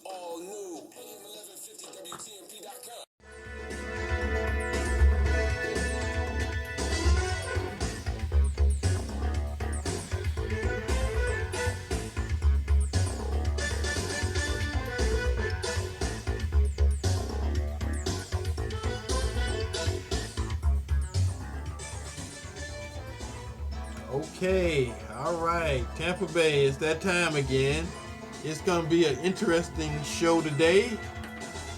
all new. AM 1150 WTMP.com. Okay, all right, Tampa Bay, it's that time again. It's going to be an interesting show today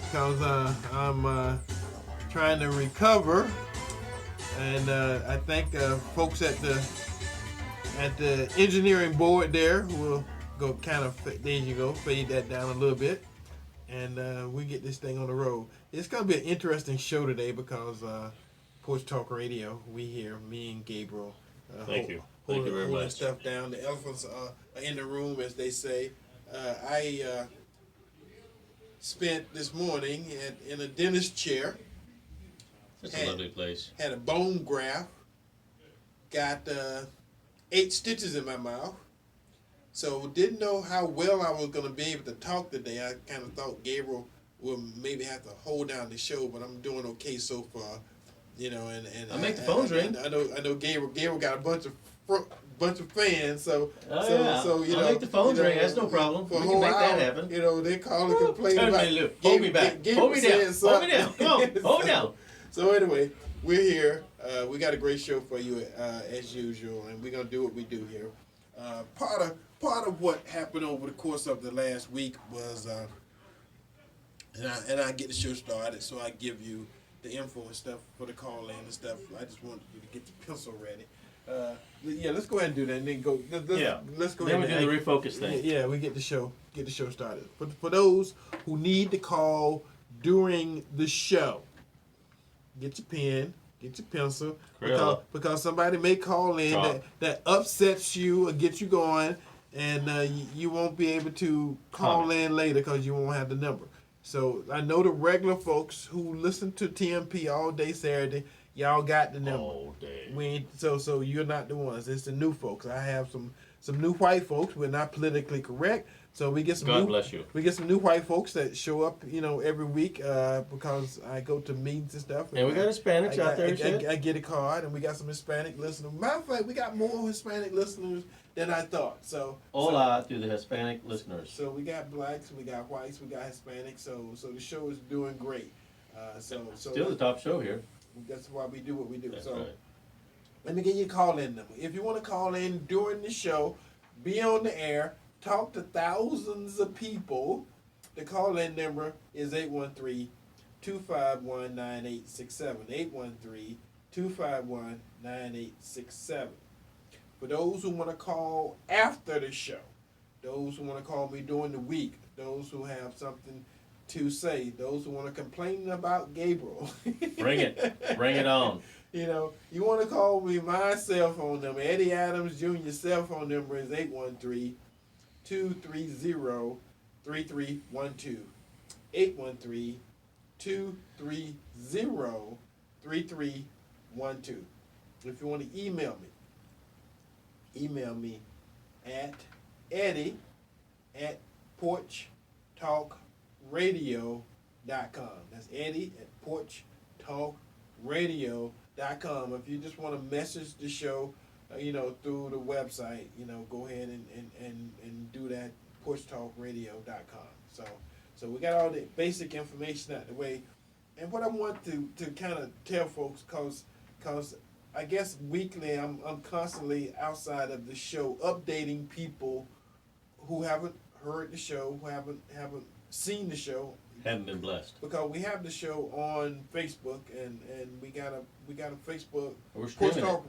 because I'm trying to recover, and I think folks at the engineering board there will go there you go, fade that down a little bit, and we get this thing on the road. It's going to be an interesting show today because Porch Talk Radio, we here, me and Gabriel. Thank you very holding much. stuff down. The elephants are in the room, as they say. I spent this morning in a dentist chair. It's a lovely place. Had a bone graft. Got 8 stitches in my mouth. So didn't know how well I was going to be able to talk today. I kind of thought Gabriel would maybe have to hold down the show, but I'm doing okay so far. You know, and I make the phones ring. I know Gabriel got a bunch of fans, so yeah. so you know, I'll make the phones ring. That's no problem. We can make that happen. You know, they call and complain about. Hold me back. Hold me down. Hold me down. Come on. Hold me down. So anyway, we're here. We got a great show for you as usual, and we're gonna do what we do here. Part of what happened over the course of the last week was, and I get the show started, so I give you the info and stuff for the call in and stuff. I just want you to get your pencil ready. Yeah, let's go ahead and do that, and then go. Let's go. Then ahead we do the refocus thing. Yeah, we get the show started. For those who need to call during the show, get your pen, get your pencil, because somebody may call in that upsets you or gets you going, and you won't be able to call in later because you won't have the number. So I know the regular folks who listen to TMP all day Saturday, y'all got the number. All day. So you're not the ones. It's the new folks. I have some new white folks. We're not politically correct, so we get some. God bless you. We get some new white folks that show up, every week because I go to meetings and stuff. And we got Hispanics out there. I get a card, and we got some Hispanic listeners. Matter of fact, we got more Hispanic listeners than I thought. So Hola to the Hispanic listeners. So we got blacks, we got whites, we got Hispanics. So the show is doing great. So still the top show here. That's why we do what we do. That's so right. let me get you a call-in number. If you want to call in during the show, be on the air, talk to thousands of people, the call-in number is 813-251-9867. 813-251-9867. For those who want to call after the show, those who want to call me during the week, those who have something to say, those who want to complain about Gabriel. Bring it. Bring it on. You want to call me, my cell phone number, Eddie Adams Jr. cell phone number is 813-230-3312. 813-230-3312. If you want to email me at eddie@porchtalkradio.com. That's eddie@porchtalkradio.com. If you just want to message the show, through the website, go ahead and do that, porchtalkradio.com. So we got all the basic information out of the way. And what I want to kind of tell folks, because I guess weekly I'm constantly outside of the show updating people who haven't heard the show, who haven't seen the show. Haven't been blessed. Because we have the show on Facebook and we got a Facebook. Porch Talk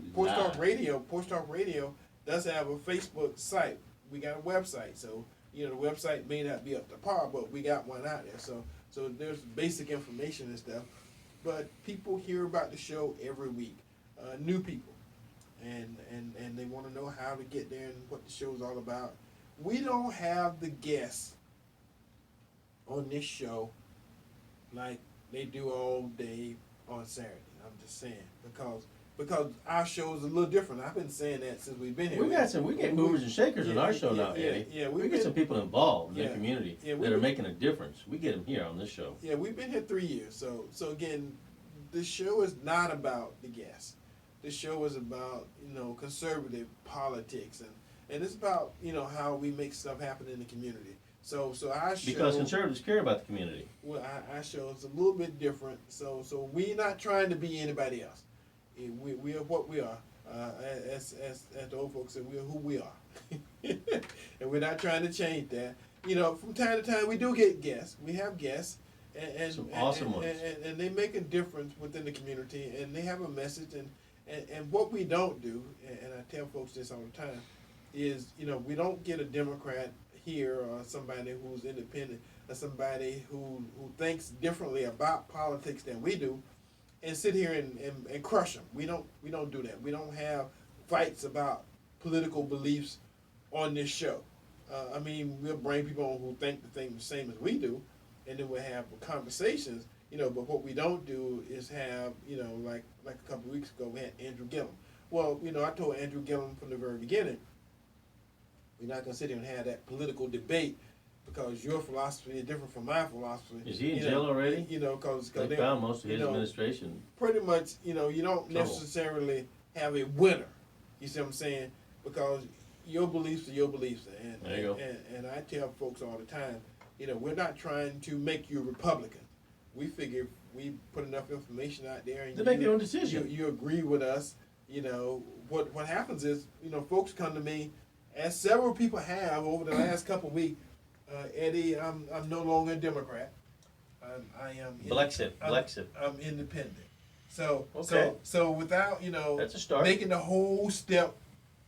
Radio. Porch Talk Radio does have a Facebook site. We got a website, so the website may not be up to par, but we got one out there. So there's basic information and stuff. But people hear about the show every week. New people, and they want to know how to get there and what the show's all about. We don't have the guests on this show like they do all day on Saturday. I'm just saying, because because our show is a little different. I've been saying that since we've been here. We get movers and shakers in our show now, Eddie. Yeah, we get some people involved in the community that are making a difference. We get them here on this show. Yeah, we've been here 3 years. So again, this show is not about the guests. This show is about, conservative politics, and it's about, how we make stuff happen in the community. So our show, because conservatives care about the community. Well, our show is a little bit different. So we're not trying to be anybody else. We are what we are. As the old folks said, we are who we are, and we're not trying to change that. From time to time we do get guests. We have guests, and some awesome ones, and they make a difference within the community, and they have a message. And what we don't do, and I tell folks this all the time, is we don't get a Democrat here or somebody who's independent or somebody who thinks differently about politics than we do, and sit here and crush them. We don't do that. We don't have fights about political beliefs on this show. We'll bring people on who think the same as we do, and then we'll have conversations. But what we don't do is have, like a couple of weeks ago, we had Andrew Gillum. Well, I told Andrew Gillum from the very beginning, we're not going to sit here and have that political debate because your philosophy is different from my philosophy. Is he in jail already? Because they found most of his administration. Pretty much, you don't necessarily have a winner. You see what I'm saying? Because your beliefs are your beliefs. There you go. And I tell folks all the time, we're not trying to make you Republican. We figure if we put enough information out there and they make their own decision. You agree with us. What happens is, folks come to me, as several people have over the last couple of weeks. Eddie, I'm no longer a Democrat. I am Blexit. I'm independent. So okay. so without that's a start. Making the whole step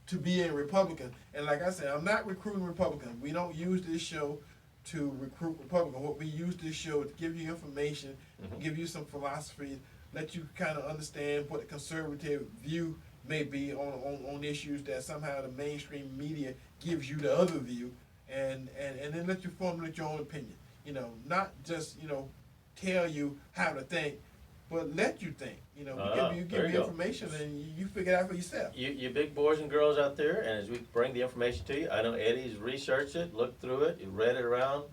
to be a Republican. And like I said, I'm not recruiting Republicans. We don't use this show to recruit Republicans. What we use this show is to give you information, give you some philosophy, let you kind of understand what the conservative view may be on issues that somehow the mainstream media gives you the other view, and then let you formulate your own opinion. Not just tell you how to think, but let you think. We give you information and you figure it out for yourself. You big boys and girls out there, and as we bring the information to you, I know Eddie's researched it, looked through it, he read it around.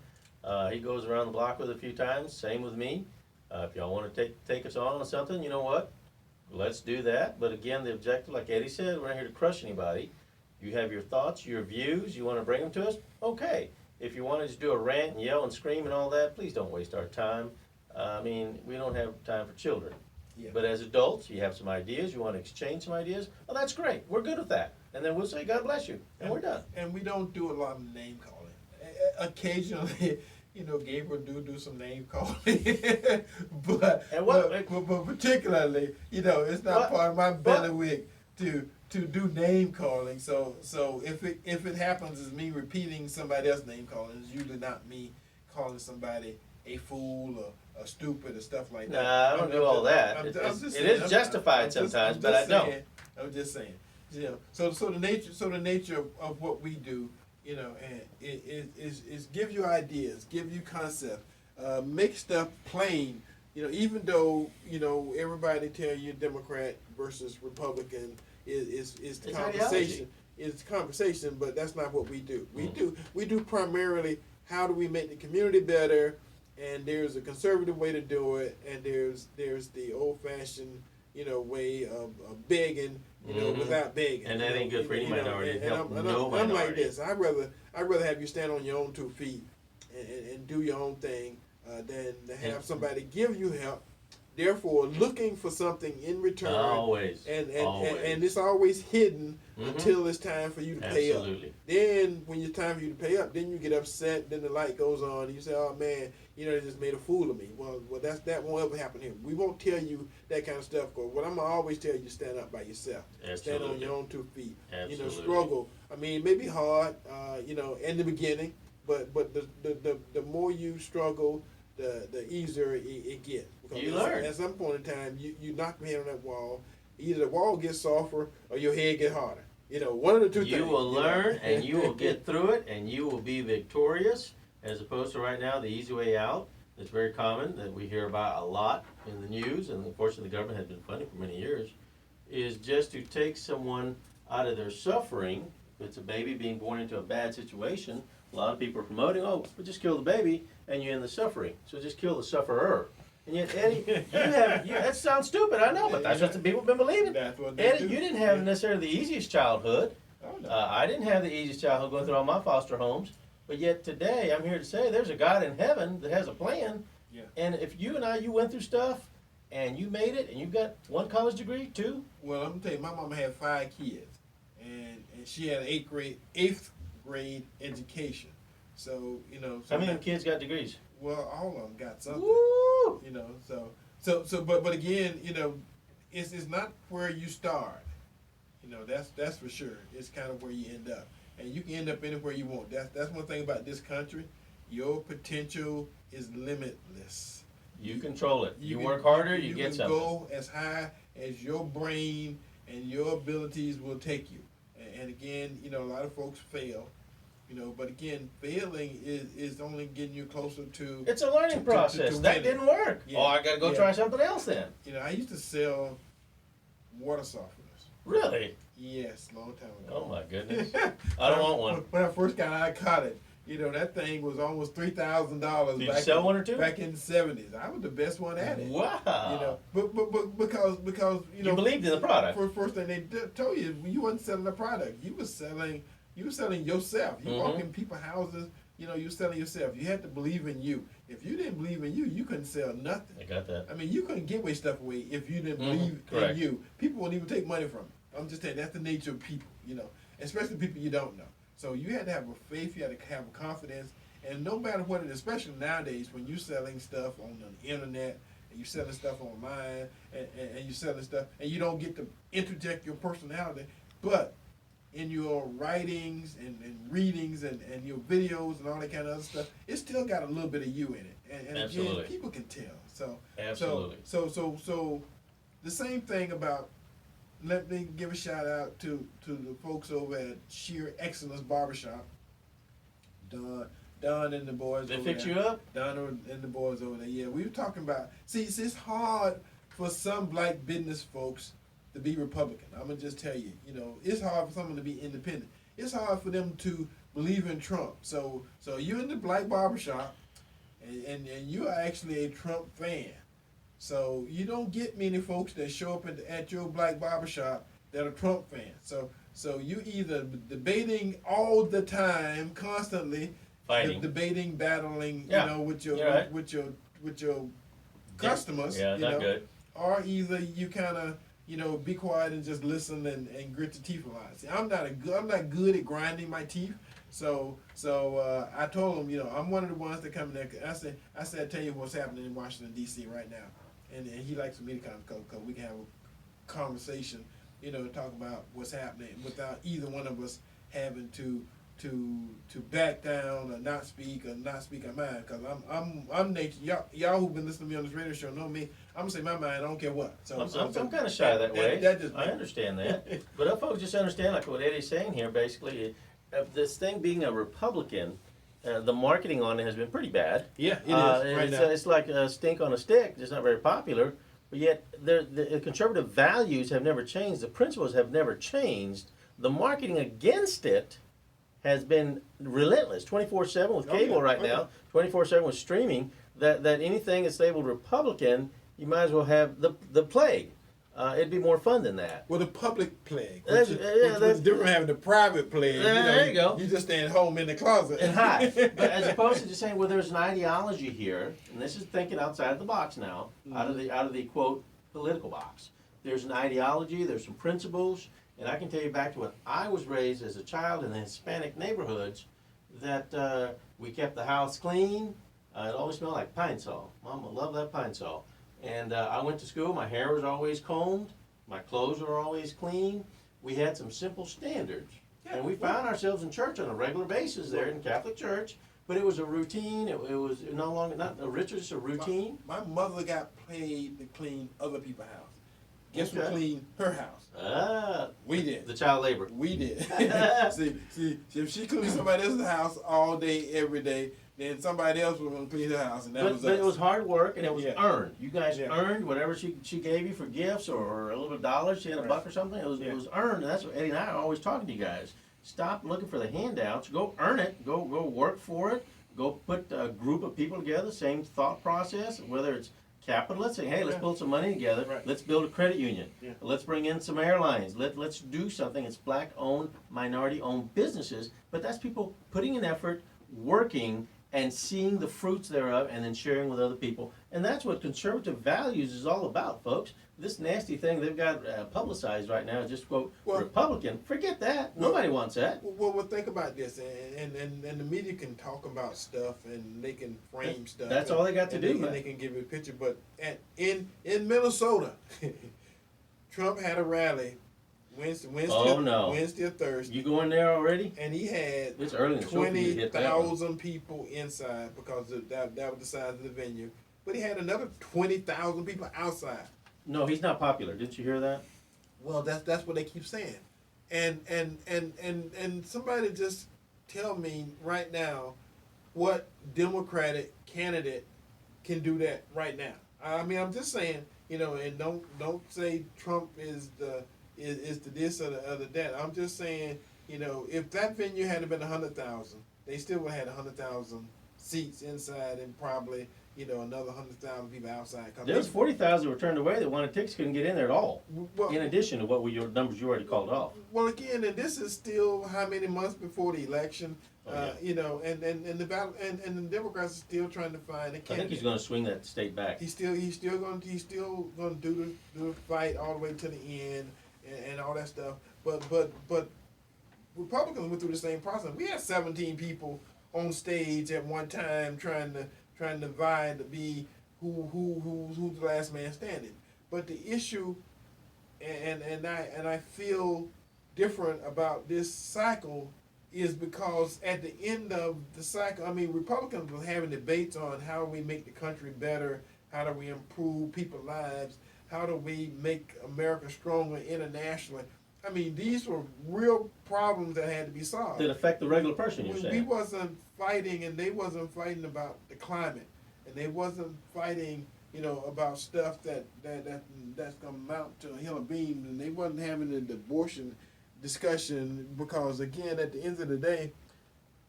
He goes around the block with it a few times. Same with me. If y'all want to take us on something, you know what? Let's do that. But again, the objective, like Eddie said, we're not here to crush anybody. You have your thoughts, your views, you want to bring them to us? Okay. If you want to just do a rant and yell and scream and all that, please don't waste our time. We don't have time for children. Yeah. But as adults, you have some ideas, you want to exchange some ideas, well, that's great. We're good with that. And then we'll say, God bless you. And we're done. And we don't do a lot of name calling. Occasionally, Gabriel do some name calling. but particularly, it's not part of my bailiwick to do name calling. So if it happens as me repeating somebody else's name calling, it's usually not me calling somebody a fool or stupid or stuff like that. Nah, I don't do all that. It is justified sometimes, but I don't. I'm just saying. So the nature of what we do, and it is give you ideas, give you concepts, make stuff plain. Even though everybody tell you Democrat versus Republican is the conversation. It's conversation, but that's not what we do. We do primarily how do we make the community better, and there's a conservative way to do it, and there's the old-fashioned way of begging, without begging. And that ain't good for any minority. I'm like this. I'd rather have you stand on your own 2 feet and do your own thing than to have somebody give you help. Therefore, looking for something in return. Always. And it's always hidden until it's time for you to pay up. Then when it's time for you to pay up, then you get upset. Then the light goes on. And you say, "Oh man, they just made a fool of me." Well, that won't ever happen here. We won't tell you that kind of stuff. Because what I'm gonna always tell you, stand up by yourself. Stand on your own 2 feet. Struggle. It may be hard, in the beginning, but the more you struggle, the easier it gets. Because you learn. At some point in time, you knock your head on that wall. Either the wall gets softer or your head get harder. One of the two things. You will learn, and you will get through it, and you will be victorious, as opposed to right now, the easy way out. It's very common that we hear about a lot in the news, and unfortunately the government has been funding for many years. is just to take someone out of their suffering. If it's a baby being born into a bad situation, a lot of people are promoting, oh, we'll just kill the baby and you end the suffering. So just kill the sufferer. And yet, Eddie, that sounds stupid, I know, but that's what the people have been believing. That's what they Eddie, do. you didn't have necessarily the easiest childhood. Oh, no. I didn't have the easiest childhood going through all my foster homes. But yet today, I'm here to say there's a God in heaven that has a plan. Yeah. And if you and you went through stuff and you made it and you got 1 college degree, 2. Well, I'm gonna tell you, my mama had 5 kids, and she had an eighth grade education. So How many of them kids got degrees? Well, all of them got something. Woo! But again, it's not where you start. That's for sure. It's kind of where you end up, and you can end up anywhere you want. That's one thing about this country. Your potential is limitless. You control it. You can- work harder, you get can something. go as high as your brain and your abilities will take you. And again, a lot of folks fail. But again, failing is only getting you closer to. It's a learning process. to That winning. didn't work. Yeah. Oh, I got to go Yeah. try something else then. I used to sell water softeners. Really? Yes, long time ago. Oh my goodness. I don't want one. When I first got out of college, that thing was almost $3,000. Did you sell one or two? Back in the '70s, I was the best one at it. Wow. But because You believed in the product. For first thing they told you wasn't selling the product. You were selling yourself. You walk in people's houses. You're selling yourself. You had to believe in you. If you didn't believe in you, you couldn't sell nothing. I got that. I mean, you couldn't give away stuff away if you didn't believe Correct. in you. People won't even take money from you. I'm just saying that's the nature of people. Especially people you don't know. So you had to have a faith. You had to have a confidence. And no matter what it is, especially nowadays when you're selling stuff on the internet, and you're selling stuff online, and you're selling stuff, and you don't get to interject your personality, but in your writings and readings and your videos and all that kind of other stuff, it's still got a little bit of you in it. And Absolutely. again, people can tell. So Absolutely. So the same thing about. Let me give a shout out to the folks over at Sheer Excellence Barbershop. Don and the boys. They over fix there. you up? Don and the boys over there. Yeah, we were talking about. See, it's hard for some black business folks to be Republican. I'm gonna just tell you. It's hard for someone to be independent. It's hard for them to believe in Trump. So you're in the black barbershop, and you are actually a Trump fan. So you don't get many folks that show up at your black barbershop that are Trump fans. So you either debating all the time, constantly, Fighting. debating, battling, Yeah. with your You're right. with your customers. Yeah, not good. Or either you kind of be quiet and just listen and grit your teeth a lot. See, I'm not good at grinding my teeth. So I told him, I'm one of the ones that come in there. I said, I tell you what's happening in Washington D.C. right now. And he likes for me to come because we can have a conversation, talk about what's happening without either one of us having to back down or not speak our mind. Because I'm nature. Y'all who've been listening to me on this radio show know me. I'm gonna say my mind. I don't care what. I'm kind of shy that way. That just I understand that. But if folks just understand, like what Eddie's saying here, basically, this thing being a Republican, the marketing on it has been pretty bad. Yeah, it is. Right now. It's like a stink on a stick. It's not very popular. But yet, the conservative values have never changed. The principles have never changed. The marketing against it has been relentless, 24/7 with cable right now, 24/7 with streaming. That anything that's labeled Republican, you might as well have the plague. It'd be more fun than that. Well, the public plague. That's- Which yeah, is different from having the private plague. There you go. You just stay at home in the closet. And hide. But as opposed to just saying, well, there's an ideology here, and this is thinking outside of the box now, out of the quote political box. There's an ideology. There's some principles, and I can tell you back to when I was raised as a child in the Hispanic neighborhoods, that we kept the house clean. It always smelled like pine sol. Mama loved that pine sol. And I went to school. My hair was always combed. My clothes were always clean. We had some simple standards. And we found ourselves in church on a regular basis there in Catholic church. But it was a routine. It was no longer, not a ritual, just a routine. My mother got paid to clean other people's house. Guess who Okay. cleaned her house? Ah, We did. the child labor. We did. see, if she cleaned somebody else's house all day, every day, then somebody else was going to clean her house, and that was us. But it was hard work and it was Yeah. earned. You guys Yeah. earned whatever she gave you for gifts or a little bit of dollars. She had a Right. buck or something. It was earned, and that's what Eddie and I are always talking to you guys. Stop looking for the handouts. Go earn it. Go work for it. Go put a group of people together. Same thought process. Whether it's capital, let's say, hey, let's Yeah. pull some money together. Right. Let's build a credit union. Yeah. Let's bring in some airlines. Let's do something. It's black-owned, minority-owned businesses. But that's people putting in effort, working, and seeing the fruits thereof, and then sharing with other people. And that's what conservative values is all about, folks. This nasty thing they've got publicized right now is just, quote, Well- Republican. Forget that. Well- Nobody wants that. Well, think about this, and the media can talk about stuff, and they can frame stuff. That's and- all they got to and do, and man. they can give you a picture. But in Minnesota, Trump had a rally Wednesday Oh, no. Wednesday or Thursday, You going there already? and he had It's early in the show for you to hit that one. 20,000 people inside because that was the size of the venue. But he had another 20,000 people outside. No, he's not popular. Didn't you hear that? Well, that's what they keep saying, and somebody just tell me right now what Democratic candidate can do that right now. I mean, I'm just saying, and don't say Trump is the this or the that. I'm just saying, if that venue had been 100,000, they still would have had 100,000 seats inside and probably another 100,000 people outside. There was 40,000 were turned away that wanted tickets, couldn't get in there at all. Well, In addition to what were your numbers you already called off. Well, again, and this is still how many months before the election, Oh, and the battle, and the Democrats are still trying to find a I think candidate. he's going to swing that state back. He's still going to do the fight all the way to the end and all that stuff. But Republicans went through the same process. We had 17 people on stage at one time trying to vie to be who's the last man standing. But the issue, and I feel different about this cycle, is because at the end of the cycle, I mean, Republicans were having debates on how we make the country better, how do we improve people's lives, how do we make America stronger internationally. I mean, these were real problems that had to be solved. That affect the regular person, you're We saying. wasn't fighting, and they wasn't fighting about the climate, and they wasn't fighting, about stuff that's gonna mount to a hill of beans, and they wasn't having an abortion discussion because, again, at the end of the day,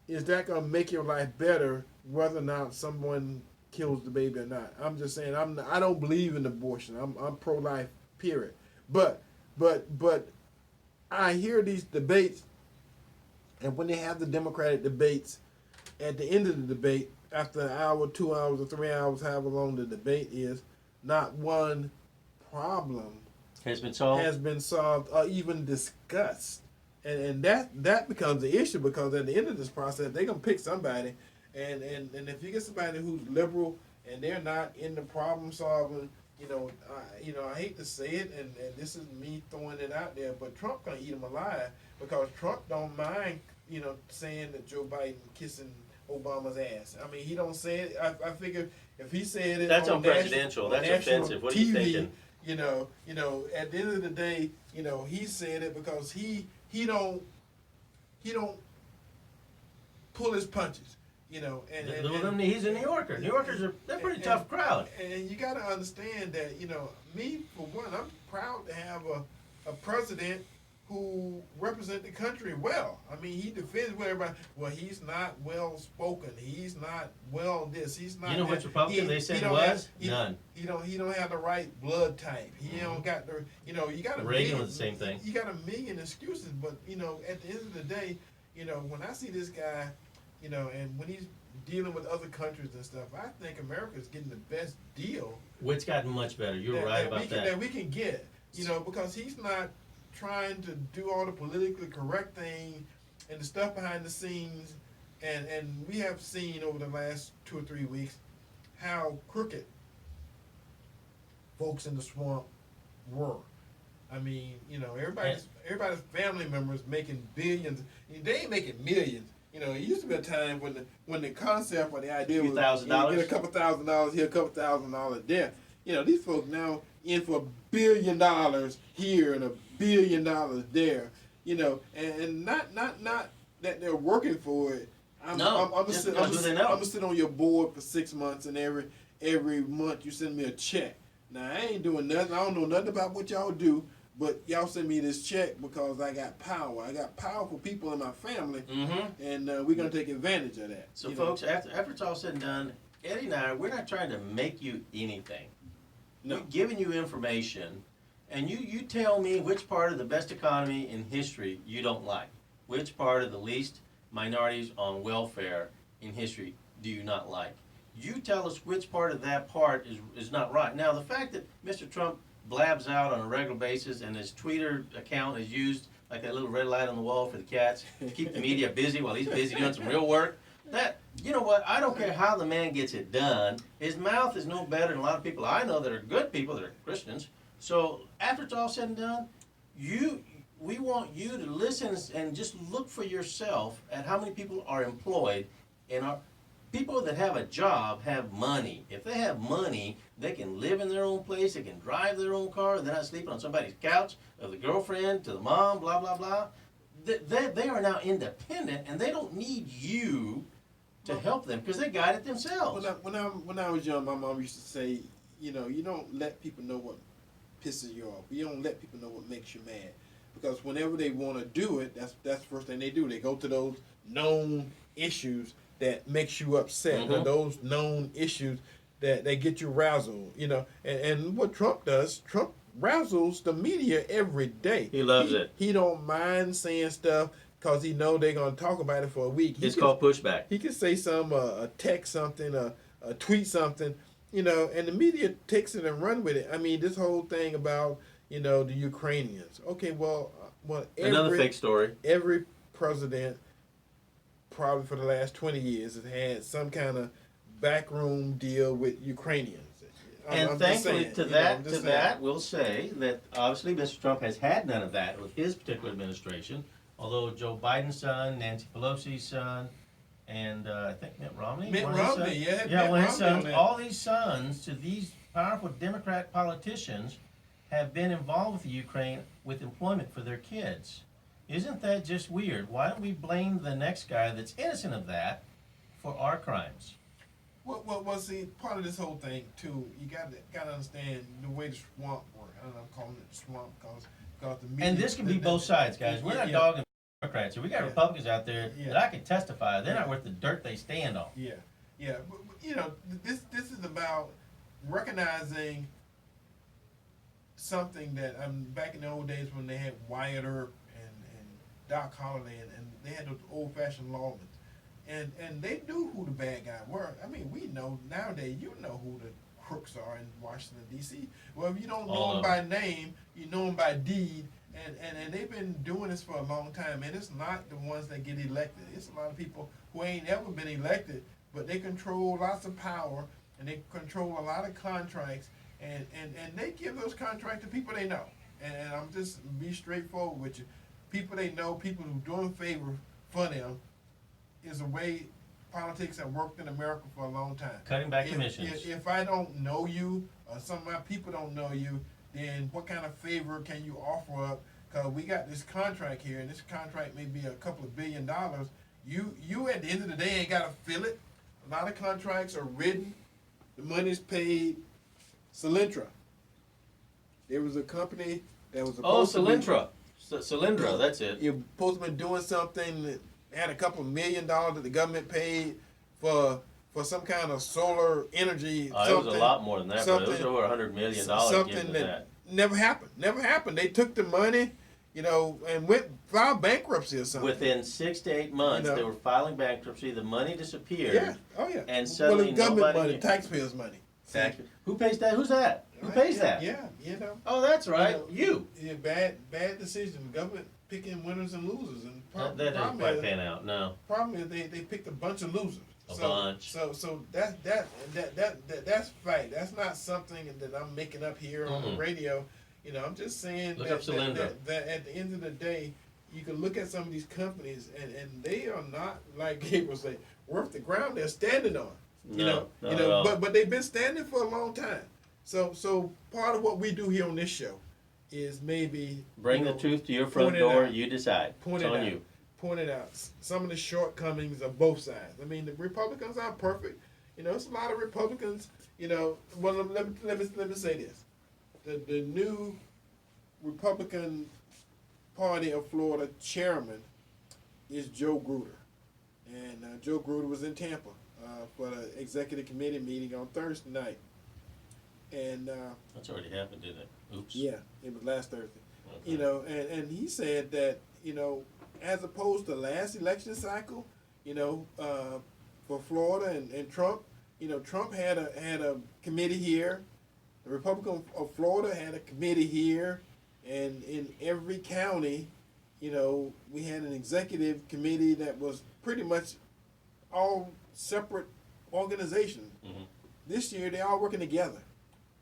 is that gonna make your life better whether or not someone kills the baby or not? I'm just saying, I don't believe in abortion. I'm pro-life, period. But I hear these debates, and when they have the Democratic debates, at the end of the debate, after an hour, 2 hours, or 3 hours, however long the debate is, not one problem Has been solved. has been solved or even discussed. And that becomes the issue, because at the end of this process, they're going to pick somebody. And if you get somebody who's liberal and they're not in the problem solving, I hate to say it, and this is me throwing it out there, but Trump gonna eat him alive, because Trump don't mind, saying that Joe Biden kissing Obama's ass. I mean, he don't say it. I figure if he said it, That's on unpresidential. That's national offensive. What are you TV, thinking? At the end of the day, he said it because he don't pull his punches. He's a New Yorker. New Yorkers they're a pretty tough crowd. And you got to understand that, me, for one, I'm proud to have a president who represent the country well. I mean, he defends what everybody, well, he's not well spoken. He's not well this. He's not. You know which Republican they said don't was? have- None. He don't have the right blood type. He don't got the, you got a Reagan million, was the same thing. You got a million excuses, but at the end of the day, when I see this guy, and when he's dealing with other countries and stuff, I think America's getting the best deal. It's gotten much better. You're right about that. That we can get, because he's not trying to do all the politically correct thing and the stuff behind the scenes, and we have seen over the last 2 or 3 weeks how crooked folks in the swamp were. I mean, everybody's family members making billions. They ain't making millions. It used to be a time when the concept or the idea was $1,000. get a couple $1,000 here, a couple $1,000 there. these folks now in for $1 billion here and $1 billion there. And not that they're working for it. I'm gonna sit on your board for 6 months, and every month you send me a check. Now I ain't doing nothing. I don't know nothing about what y'all do, but y'all send me this check because I got power. I got powerful people in my family, and we're gonna take advantage of that. So, folks, after it's all said and done, Eddie and I, we're not trying to make you anything. No. We're giving you information, and you tell me which part of the best economy in history you don't like. Which part of the least minorities on welfare in history do you not like? You tell us which part of that part is not right. Now, the fact that Mr. Trump blabs out on a regular basis and his Twitter account is used like that little red light on the wall for the cats to keep the media busy while he's busy doing some real work, you know what, I don't care how the man gets it done. His mouth is no better than a lot of people I know that are good people, that are Christians. So after it's all said and done, we want you to listen and just look for yourself at how many people are employed. And people that have a job have money. If they have money, they can live in their own place, they can drive their own car, they're not sleeping on somebody's couch, of the girlfriend, to the mom, blah, blah, blah. They are now independent, and they don't need you to help them because they got it themselves. When I was young, my mom used to say, you don't let people know what pisses you off. You don't let people know what makes you mad. Because whenever they want to do it, that's the first thing they do. They go to those known issues that makes you upset, or those known issues that get you razzled, And what Trump does, Trump razzles the media every day. He loves it. He don't mind saying stuff because he know they're going to talk about it for a week. It's called pushback. He can say text something, tweet something, and the media takes it and run with it. I mean, this whole thing about, the Ukrainians. Okay, well, another fake story. Every president, probably for the last 20 years, has had some kind of backroom deal with Ukrainians. And thankfully to that, we'll say that obviously Mr. Trump has had none of that with his particular administration, although Joe Biden's son, Nancy Pelosi's son, and I think Mitt Romney. One of his sons. All these sons to these powerful Democrat politicians have been involved with the Ukraine with employment for their kids. Isn't that just weird? Why don't we blame the next guy that's innocent of that for our crimes? Well, see, part of this whole thing too, you got to understand the way the swamp works. I'm calling it swamp because the media. And this can be both sides, guys. We're not dogging Democrats. So we got Republicans out there that I can testify they're not worth the dirt they stand on. But this is about recognizing something that back in the old days when they had Wyatt Earp and Doc Holliday and they had those old-fashioned lawmen. And they knew who the bad guys were. I mean, we know nowadays, you know who the crooks are in Washington, D.C. Well, if you don't know them by name, you know them by deed. And they've been doing this for a long time. And it's not the ones that get elected. It's a lot of people who ain't ever been elected, but they control lots of power, and they control a lot of contracts. And they give those contracts to people they know. And I'm just be straightforward with you. People they know, people who doing favor for them, is a way politics have worked in America for a long time. Cutting back commissions. If I don't know you, or some of my people don't know you, then what kind of favor can you offer up? Because we got this contract here, and this contract may be a couple of $1 billion. You at the end of the day ain't got to fill it. A lot of contracts are written. The money's paid. Solyndra. There was a company that was supposed Solyndra, that's it. You're supposed to be doing something that had a couple of $1 million that the government paid for some kind of solar energy. It was a lot more than that, but it was over $100 million. Something that never happened. They took the money, and filed bankruptcy or something. Within 6 to 8 months, they were filing bankruptcy. The money disappeared. Yeah. Oh yeah. And suddenly it's government money, taxpayers' money. Exactly. Who pays that? Who's that? Who pays that? Yeah. Oh, that's right. Yeah, bad decision. The government picking winners and losers, and that doesn't quite pan out. No. Problem is they picked a bunch of losers. Bunch. So that's fact. That's not something that I'm making up here on the radio. I'm just saying that at the end of the day, you can look at some of these companies and they are not, like Gabriel say, worth the ground they're standing on. But they've been standing for a long time. So part of what we do here on this show is maybe Bring the truth to your front point it door. out. You decide. Point It's it on out. you. Pointed out some of the shortcomings of both sides. I mean, the Republicans aren't perfect. You know, it's a lot of Republicans. You know, well, let me say this: the new Republican Party of Florida chairman is Joe Gruder, and Joe Gruder was in Tampa for the executive committee meeting on Thursday night, and That's already happened, didn't it? Oops. yeah, it was last Thursday. Okay. You know, and he said that, you know, as opposed to last election cycle, you know, for Florida and Trump, you know, Trump had a committee here, the Republican of Florida had a committee here, and in every county, you know, we had an executive committee that was pretty much all separate organizations. Mhm. This year, they're all working together.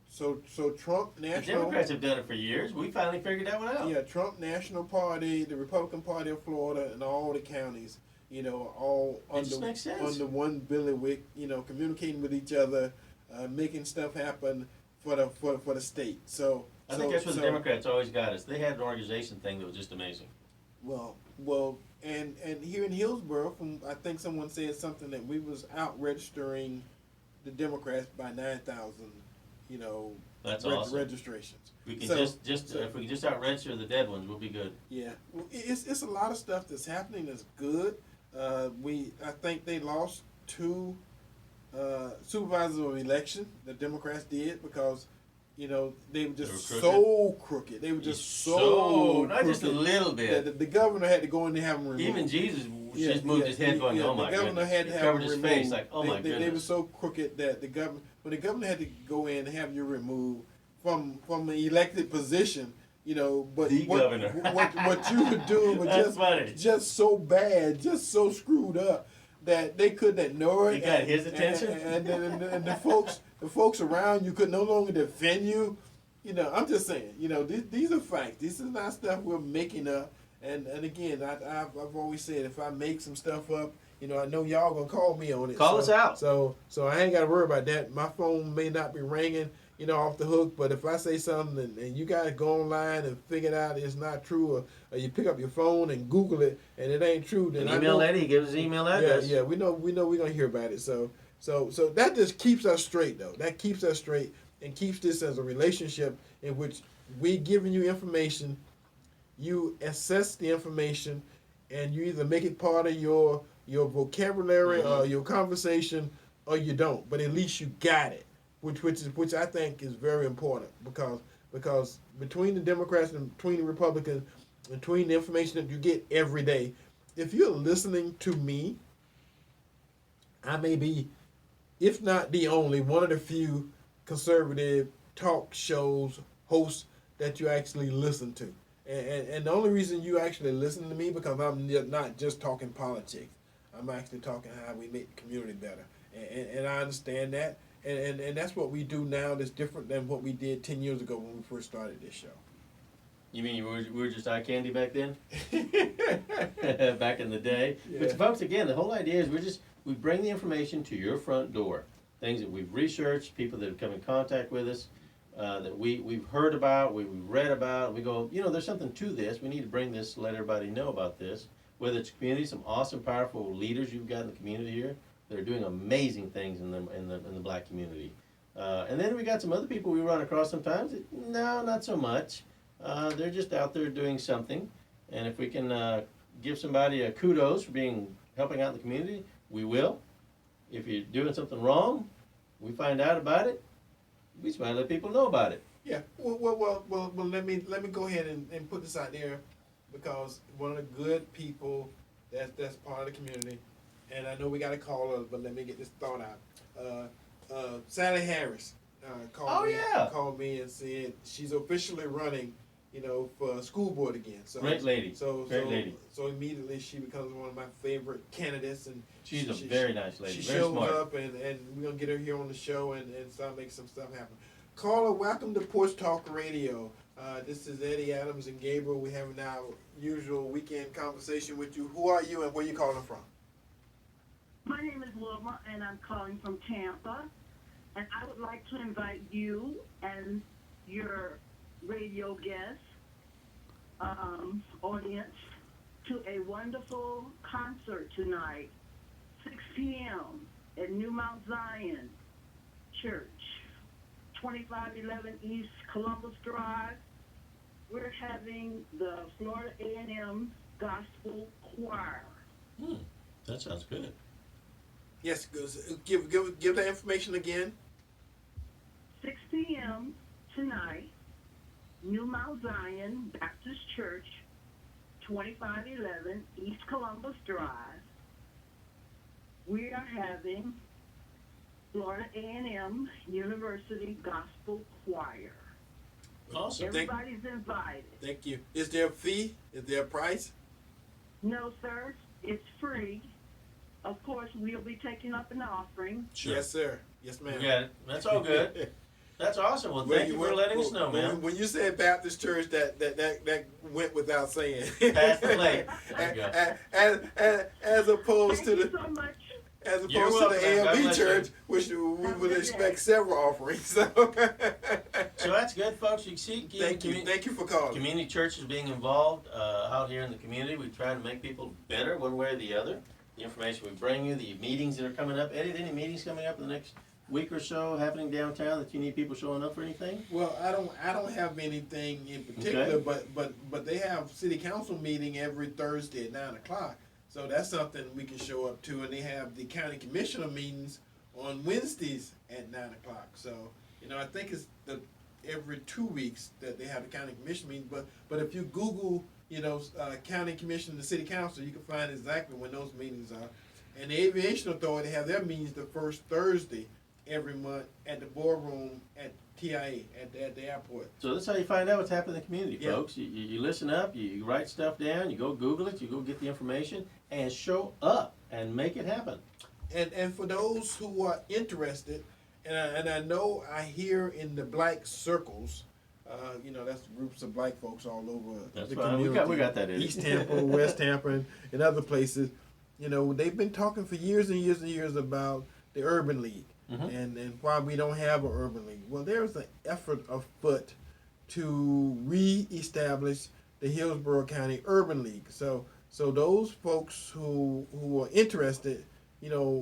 So Trump The National. Democrats have done it for years. We finally figured that one out. Yeah, Trump National Party, the Republican Party of Florida, and all the counties, you know, all It just makes sense. under one bailiwick, you know, communicating with each other, making stuff happen for the state. So I think that's what the Democrats always got us. They had an organization thing that was just amazing. Well, and here in Hillsborough, I think someone said something that we was out registering the Democrats by 9,000, you know, That's awesome. registrations. We can So- if we can just out register the dead ones, we'll be good. Yeah, well, it's a lot of stuff that's happening that's good. I think they lost two supervisors of election. The Democrats did because, you know, they were just so crooked. They were just so not just a crooked little bit. that the governor had to go in and have them removed. Even Jesus just moved his head, going, "Oh my The governor goodness!" had to He have covered them his removed. face, like, "Oh my They were goodness!" so crooked that when the governor had to go in and have you removed from an elected position, you know, but The governor. what you were doing was That's funny. just so bad, just so screwed up that they couldn't ignore it. He got his attention? And the folks around you could no longer defend you. You know, I'm just saying, you know, these are facts. This is not stuff we're making up. And again, I've always said, if I make some stuff up, you know, I know y'all gonna call me on it. Call us out. So I ain't gotta worry about that. My phone may not be ringing, you know, off the hook, but if I say something and you guys go online and figure it out it's not true, or you pick up your phone and Google it and it ain't true, then And I email know, Eddie. Give his email address. yeah, we know we're gonna hear about it. So that just keeps us straight though. That keeps us straight and keeps this as a relationship in which we giving you information, you assess the information, and you either make it part of your vocabulary or your conversation, or you don't. But at least you got it, which I think is very important because between the Democrats and between the Republicans, between the information that you get every day, if you're listening to me, I may be, if not the only, one of the few conservative talk shows hosts that you actually listen to. And the only reason you actually listen to me because I'm not just talking politics. I'm actually talking how we make the community better. And I understand that. And that's what we do now that's different than what we did 10 years ago when we first started this show. You mean we were just eye candy back then? Back in the day? Yeah. But folks, again, the whole idea is we bring the information to your front door. Things that we've researched, people that have come in contact with us, that we've heard about, we've read about. We go, you know, there's something to this. We need to bring this, let everybody know about this. Whether it's community, some awesome, powerful leaders you've got in the community here that are doing amazing things in the black community. And then we got some other people we run across sometimes that, no, not so much. They're just out there doing something. And if we can give somebody a kudos for helping out in the community, we will. If you're doing something wrong, we find out about it. We just want to let people know about it. Yeah. Well. Let me go ahead and put this out there, because one of the good people that's part of the community, and I know we got to call her, but let me get this thought out. Sally Harris called me and said she's officially running, you know, for school board again. So Great lady. Great lady. So immediately she becomes one of my favorite candidates, and She's a very nice lady. She Very shows smart. up, and we're gonna get her here on the show and start making some stuff happen. Caller, welcome to Porch Talk Radio. This is Eddie Adams and Gabriel. We're having our usual weekend conversation with you. Who are you and where you calling from? My name is Wilma, and I'm calling from Tampa. And I would like to invite you and your radio guest audience to a wonderful concert tonight, 6 p.m. at New Mount Zion Church, 2511 East Columbus Drive. We're having the Florida A&M Gospel Choir. That sounds good. Yes, give that information again. 6 p.m. tonight, New Mount Zion Baptist Church, 2511 East Columbus Drive. We are having Florida A&M University Gospel Choir. Awesome. Everybody's invited. Thank you. Is there a fee? Is there a price? No, sir, it's free. Of course, we'll be taking up an offering. Sure. Yes, sir. Yes, ma'am. We got it. That's all good. That's awesome. Well, thank you for letting us know, man. When you said Baptist church, that went without saying. Pass the plate. There you go. As opposed Thank to you so much. as opposed You're to welcome, the man. God ALB bless church, you. which we Have a would good expect day. several offerings. So So that's good, folks. You can see, thank you for calling. community churches being involved out here in the community. We try to make people better one way or the other. The information we bring you, the meetings that are coming up. Eddie, any meetings coming up in the next week or so happening downtown that you need people showing up for anything? Well, I don't have anything in particular, Okay. but they have city council meeting every Thursday at 9:00. So that's something we can show up to, and they have the county commissioner meetings on Wednesdays at 9:00. So I think it's every 2 weeks that they have the county commission meeting. But if you Google county commission and the city council, you can find exactly when those meetings are. And the aviation authority have their meetings the first Thursday every month at the boardroom at TIA at the airport. So that's how you find out what's happening in the community, Yeah. folks. You listen up, you write stuff down, you go Google it, you go get the information, and show up and make it happen. And for those who are interested, and I know I hear in the black circles, that's groups of black folks all over That's the fine. community. We got that in. East Tampa, West Tampa, and other places. They've been talking for years and years and years about the Urban League. Mhm. And why we don't have an urban league. Well, there's an effort afoot to re-establish the Hillsborough County Urban League. So those folks who are interested,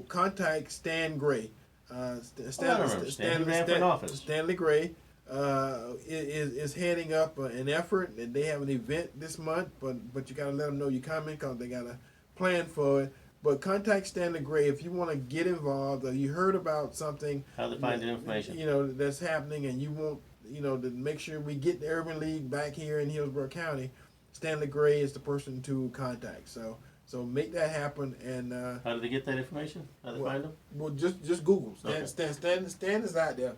contact Stan Gray. Stanley ran for an office. Stanley Gray is heading up an effort, and they have an event this month. But you got to let them know you're coming because they got a plan for it. But contact Stanley Gray if you want to get involved, or you heard about something. How to find the information. That's happening, and you want, to make sure we get the Urban League back here in Hillsborough County. Stanley Gray is the person to contact. So make that happen. And How do they get that information? How do they find them? well, just Google. Okay. Stan is out there.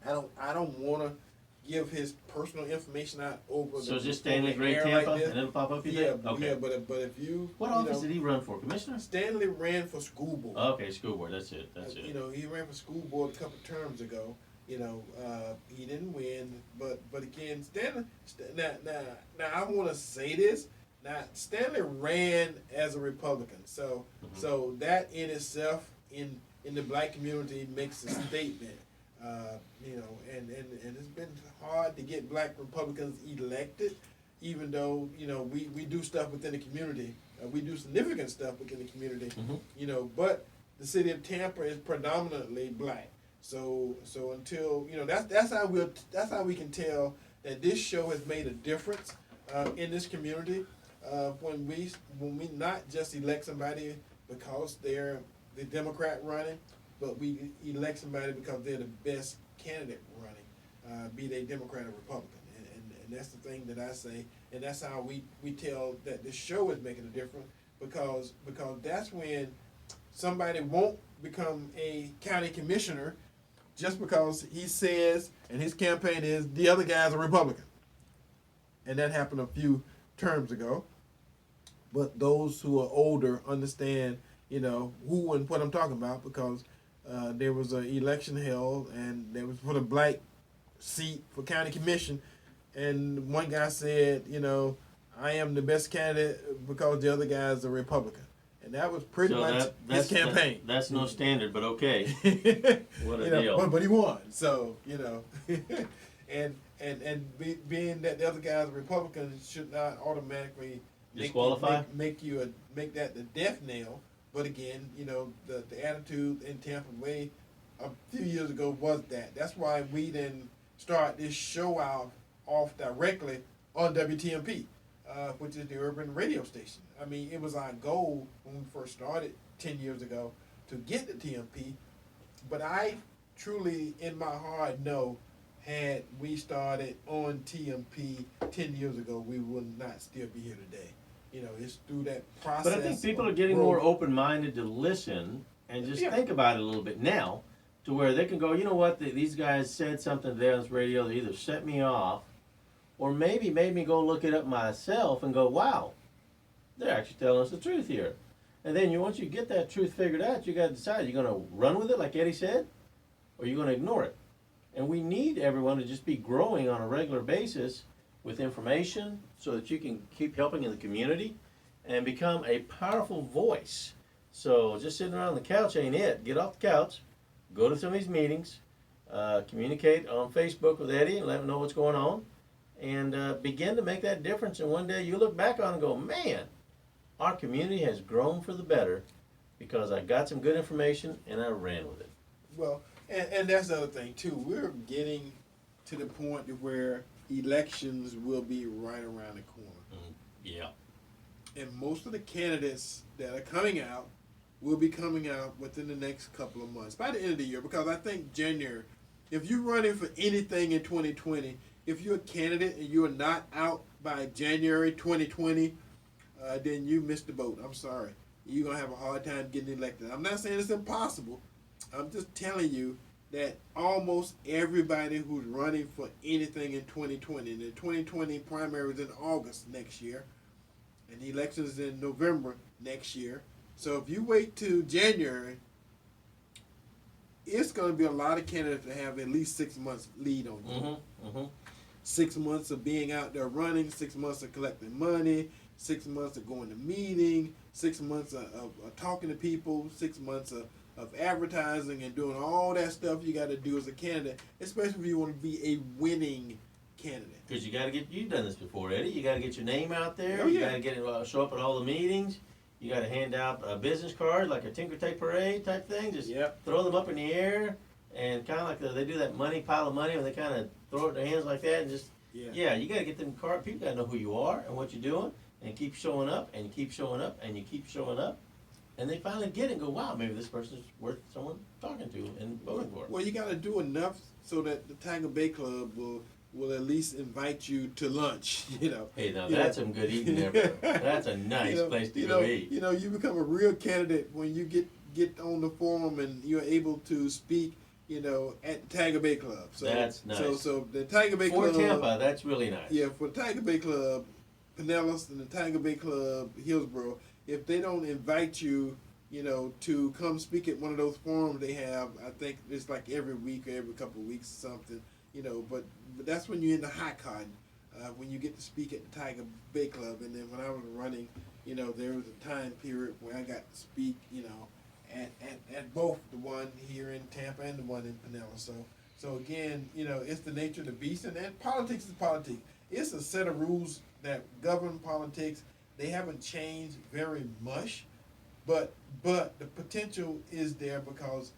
I don't want to give his personal information out over. So the, just Stanley Gray air Tampa, like this. and it'll pop up. You Yeah, think? Okay. but if you What office did he run for? Commissioner? Stanley ran for school board. Okay, school board. That's it. That's it. He ran for school board a couple terms ago. He didn't win, but again, Stanley. Now I want to say this. Now Stanley ran as a Republican, so that in itself in the black community makes a statement. And it's been hard to get black Republicans elected, even though we do stuff within the community. We do significant stuff within the community. But the city of Tampa is predominantly black. So until that's how we can tell that this show has made a difference in this community. When we not just elect somebody because they're the Democrat running, but we elect somebody because they're the best candidate running, be they Democrat or Republican. And that's the thing that I say, and that's how we tell that this show is making a difference, because that's when somebody won't become a county commissioner just because he says, and his campaign is, the other guy's a Republican. And that happened a few terms ago. But those who are older understand, who and what I'm talking about, because there was an election held, and there was for the black seat for county commission, and one guy said, I am the best candidate because the other guy is a Republican. and that was pretty much his campaign. That's no standard, but okay. What a You know, deal. but he won, so you know, being that the other guys are Republicans should not automatically Disqualify? make that the death knell. But again, you know, the attitude in Tampa Bay a few years ago was that. That's why we didn't start this show off directly on WTMP, which is the urban radio station. I mean, it was our goal when we first started 10 years ago to get the TMP, but I truly, in my heart, know had we started on TMP 10 years ago, we would not still be here today. You know, it's through that process. But I think people are getting more open-minded to listen and just think about it a little bit now, to where they can go, you know what, these guys said something there on this radio that either set me off or maybe made me go look it up myself and go, wow, they're actually telling us the truth here. And then once you get that truth figured out, you got to decide, you're going to run with it like Eddie said, or you're going to ignore it. And we need everyone to just be growing on a regular basis with information so that you can keep helping in the community and become a powerful voice. So just sitting around the couch ain't it. Get off the couch, go to some of these meetings, communicate on Facebook with Eddie and let him know what's going on, and begin to make that difference. And one day you look back on it and go, man, our community has grown for the better because I got some good information and I ran with it. Well, and that's the other thing too. We're getting to the point where elections will be right around the corner. Yeah. And most of the candidates that are coming out will be coming out within the next couple of months, by the end of the year, because I think January, if you're running for anything in 2020, if you're a candidate and you're not out by January 2020, then you missed the boat. I'm sorry. You're going to have a hard time getting elected. I'm not saying it's impossible. I'm just telling you that almost everybody who's running for anything in 2020, and the 2020 primary is in August next year, and the election is in November next year. So if you wait till January, it's going to be a lot of candidates that have at least 6 months lead on you. 6 months of being out there running, 6 months of collecting money, 6 months of going to meeting, 6 months of talking to people, 6 months of advertising and doing all that stuff you got to do as a candidate, especially if you want to be a winning candidate. Because you got to get, you've done this before, Eddie. You got to get your name out there. Oh, You yeah. got to get it, show up at all the meetings. You got to hand out a business card, like a Tinker Take Parade type thing. Just throw them up in the air, and kind of like they do that pile of money when they kind of throw it in their hands like that, and just you got to get them card. People got to know who you are and what you're doing, and keep showing up, and you keep showing up, and you keep showing up. And they finally get it and go, wow, maybe this person's worth someone talking to and voting for. Well, you got to do enough so that the Tiger Bay Club will at least invite you to lunch, you know. Hey, now that's some good eating there. That's a nice place to go eat. You know, you become a real candidate when you get on the forum and you're able to speak, you know, at the Tiger Bay Club. So that's nice. So the Tiger Bay Club. For Tampa, that's really nice. Yeah, for the Tiger Bay Club, Pinellas and the Tiger Bay Club, Hillsborough, if they don't invite you, you know, to come speak at one of those forums they have, I think it's like every week or every couple of weeks or something, you know, but that's when you're in the hot cotton, when you get to speak at the Tiger Bay Club. And then when I was running, you know, there was a time period where I got to speak, you know, at both the one here in Tampa and the one in Pinellas. So again, you know, it's the nature of the beast, and politics is politics. It's a set of rules that govern politics. They haven't changed very much, but the potential is there because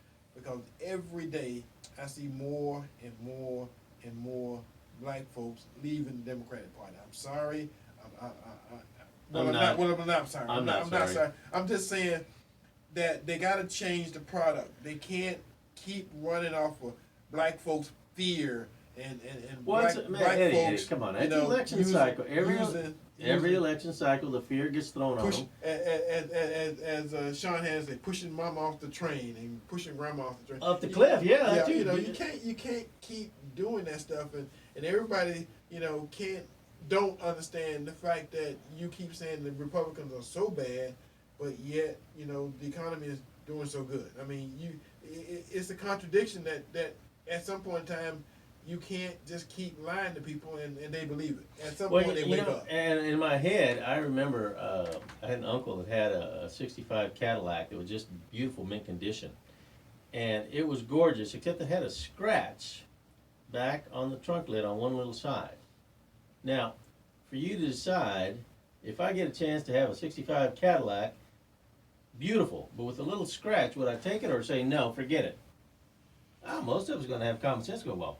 every day I see more and more and more black folks leaving the Democratic Party. I'm sorry. I'm not sorry. I'm not sorry. I'm just saying that they got to change the product. They can't keep running off of black folks' fear and black Eddie, folks. come on, you that's know, election cycle. Every using- election cycle, the fear gets thrown on them. As Sean has said, pushing mama off the train and pushing grandma off the train. Off the cliff, yeah. You know, you can't keep doing that stuff, and everybody, you know, don't understand the fact that you keep saying the Republicans are so bad, but yet, you know, the economy is doing so good. I mean, it's a contradiction that at some point in time you can't just keep lying to people and they believe it. At some Well, point, they you wake know, up. and in my head, I remember I had an uncle that had a '65 Cadillac that was just beautiful mint condition, and it was gorgeous, except it had a scratch back on the trunk lid on one little side. Now, for you to decide, if I get a chance to have a '65 Cadillac, beautiful, but with a little scratch, would I take it or say no, forget it? Most of us going to have common sense. Go, well,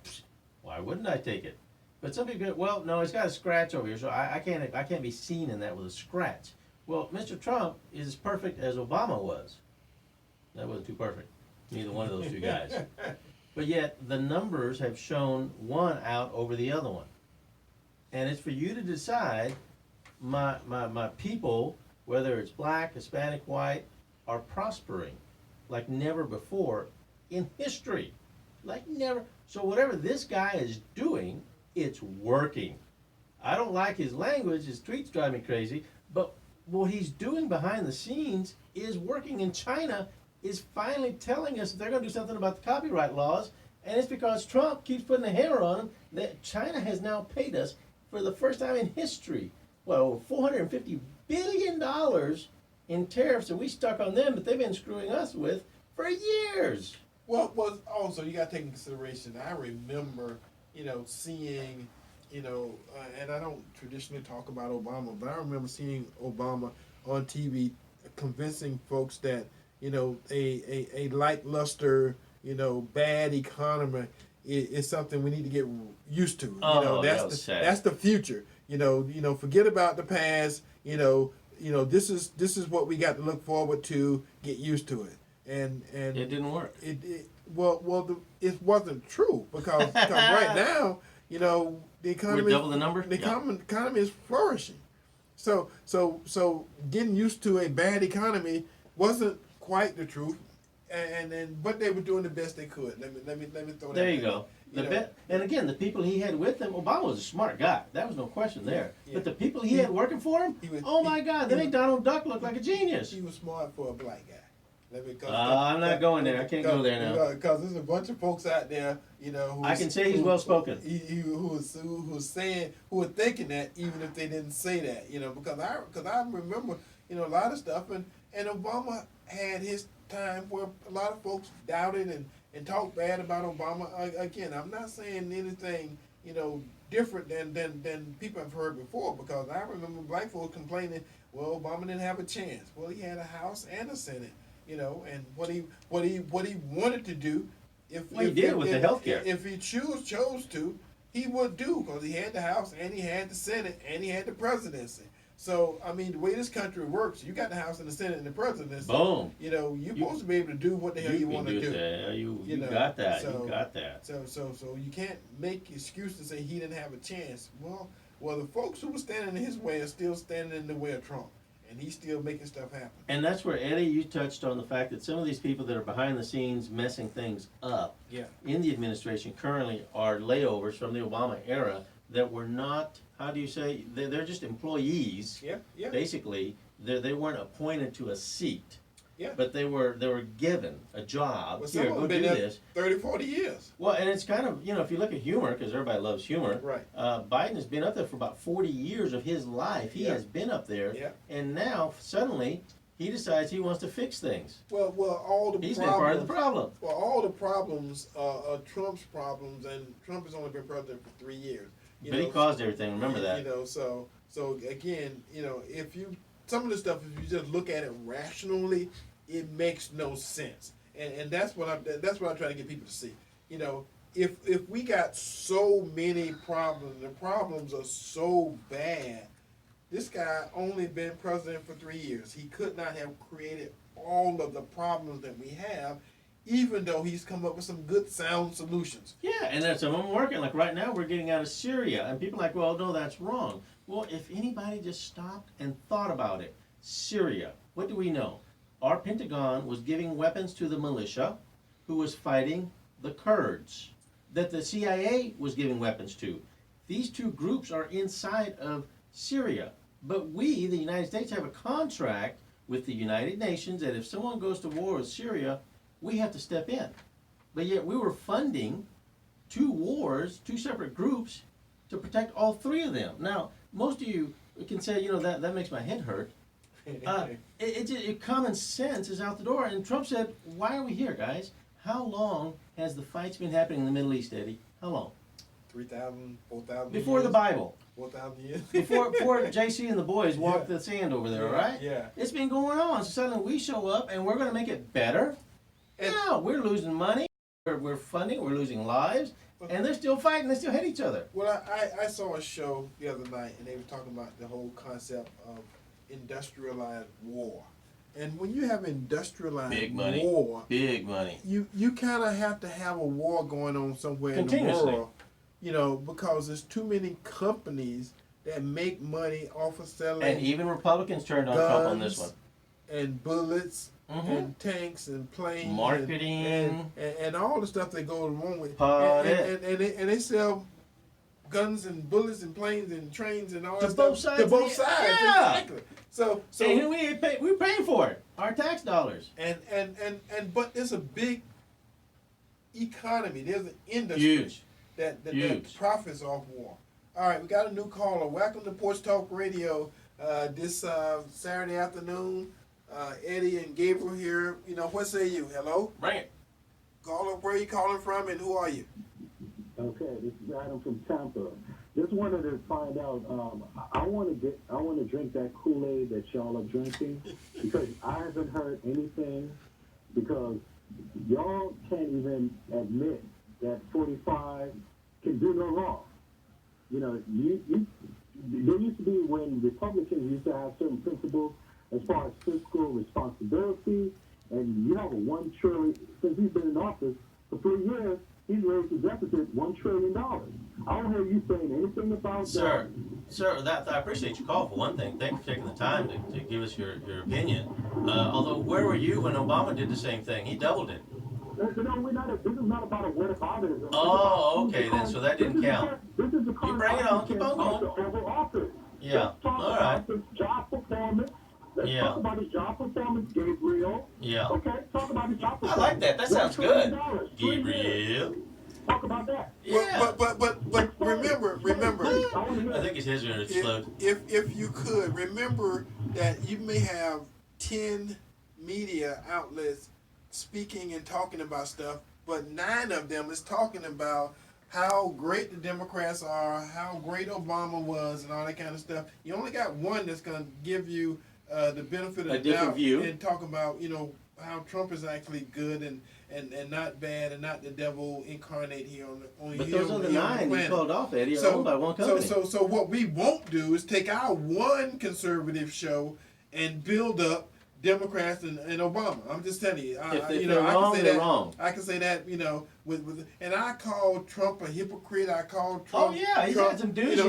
why wouldn't I take it? But some people go, well, no, it's got a scratch over here, so I can't be seen in that with a scratch. Well, Mr. Trump is as perfect as Obama was. That wasn't too perfect. Neither one of those two guys. But yet the numbers have shown one out over the other one, and it's for you to decide. My people, whether it's black, Hispanic, white, are prospering like never before in history, like never. So whatever this guy is doing, it's working. I don't like his language, his tweets drive me crazy, but what he's doing behind the scenes is working. And China is finally telling us that they're going to do something about the copyright laws, and it's because Trump keeps putting a hammer on them that China has now paid us for the first time in history, well, $450 billion in tariffs that we stuck on them that they've been screwing us with for years. Well, also you got to take into consideration. I remember, seeing, and I don't traditionally talk about Obama, but I remember seeing Obama on TV convincing folks that, a lackluster, bad economy is something we need to get used to. That's the future. Forget about the past. This is what we got to look forward to. Get used to it. And it didn't work. It wasn't true because right now, the economy. We're double the number. The economy is flourishing. So getting used to a bad economy wasn't quite the truth, but they were doing the best they could. Let me throw that. There you go. And again, the people he had with him, Obama was a smart guy. That was no question there. Yeah. But the people he had working for him, my God, they made Donald Duck look like a genius. He was smart for a black guy. I'm not going there. I can't go there now. Because there's a bunch of folks out there, I can say he's well spoken. Who are thinking that even if they didn't say that, because I remember, a lot of stuff, and Obama had his time where a lot of folks doubted and talked bad about Obama. Again, I'm not saying anything, different than people have heard before, because I remember black folks complaining, well, Obama didn't have a chance. Well, he had a House and a Senate. And what he wanted to do, he did with the healthcare. If he chose to, he would do, because he had the House and he had the Senate and he had the presidency. So I mean, the way this country works, you got the House and the Senate and the presidency. Boom. You're supposed to be able to do what the hell you want to do. You got that. You got that. So you can't make excuses and say he didn't have a chance. Well, the folks who were standing in his way are still standing in the way of Trump. And he's still making stuff happen. And that's where, Eddie, you touched on the fact that some of these people that are behind the scenes messing things up in the administration currently are layovers from the Obama era that were not, how do you say, they're just employees. Basically, they weren't appointed to a seat. But they were given a job. Well, Here, go do this. 30, 40 years. Well, and it's kind of, if you look at humor, because everybody loves humor, right? Biden has been up there for about 40 years of his life. He has been up there. And now, suddenly, he decides he wants to fix things. Well, all the He's problems, been part of the problem. Well, all the problems are Trump's problems, and Trump has only been president for 3 years. But he caused everything, remember that. So again, if you, some of the stuff, if you just look at it rationally, it makes no sense, and that's what I'm trying to get people to see. If we got so many problems, the problems are so bad. This guy only been president for 3 years. He could not have created all of the problems that we have, even though he's come up with some good, sound solutions. Yeah, and there's some of them working. Like right now, we're getting out of Syria, and people are like, well, no, that's wrong. Well, if anybody just stopped and thought about it, Syria, what do we know? Our Pentagon was giving weapons to the militia who was fighting the Kurds, that the CIA was giving weapons to. These two groups are inside of Syria. But we, the United States, have a contract with the United Nations that if someone goes to war with Syria, we have to step in. But yet we were funding two wars, two separate groups to protect all three of them. Now, most of you can say, that makes my head hurt. Common sense is out the door. And Trump said, why are we here, guys? How long has the fights been happening in the Middle East, Eddie? How long? 3,000, 4,000 Before years. the Bible. 4,000 years. Before JC and the boys walked the sand over there, right? Yeah. It's been going on. So suddenly we show up and we're going to make it better? No, we're losing money. We're funding. We're losing lives. And they're still fighting. They still hate each other. Well, I saw a show the other night, and they were talking about the whole concept of industrialized war. And when you have industrialized war, big money, you kind of have to have a war going on somewhere in the world, because there's too many companies that make money off of selling. And even Republicans turned on Trump on this one. And bullets. And tanks and planes, marketing, and all the stuff that goes along with it. And they sell guns and bullets and planes and trains and all that stuff to both sides. Yeah. Exactly. So and we're paying for it, our tax dollars. But there's a big economy. There's an industry that profits off war. All right, we got a new caller. Welcome to Porch Talk Radio this Saturday afternoon. Eddie and Gabriel here. What say you? Hello? Bring it. Caller, where are you calling from and who are you? Okay, this is Adam from Tampa. Just wanted to find out, I want to drink that Kool-Aid that y'all are drinking because I haven't heard anything because y'all can't even admit that 45 can do no wrong. There used to be when Republicans used to have certain principles as far as fiscal responsibility, and you have a $1 trillion, since he's been in office for 3 years, he's raised the deficit $1 trillion. I don't hear you saying anything about that. Sir, I appreciate your call for one thing. Thank you for taking the time to give us your opinion. Although, where were you when Obama did the same thing? He doubled it. This is not about a whataboutism. Oh, okay, then, so that didn't count. This is the You bring it on, keep on going. Yeah, all right. Job performance. Let's talk about his job performance, Gabriel. Yeah. Okay, talk about his job performance. I like that. That sounds good. Gabriel. Talk about that. Yeah. But remember. I think his head's going to explode. If you could, remember that you may have 10 media outlets speaking and talking about stuff, but 9 of them is talking about how great the Democrats are, how great Obama was, and all that kind of stuff. You only got one that's going to give you the benefit of the doubt and talk about, how Trump is actually good and not bad and not the devil incarnate here on But those are the 9 you called off, Eddie, are owned by one company. So what we won't do is take our one conservative show and build up Democrats and Obama. I'm just telling you. If they're wrong, they're wrong. I can say that, and I call Trump a hypocrite. I call Trump. Oh yeah, he's had some douches.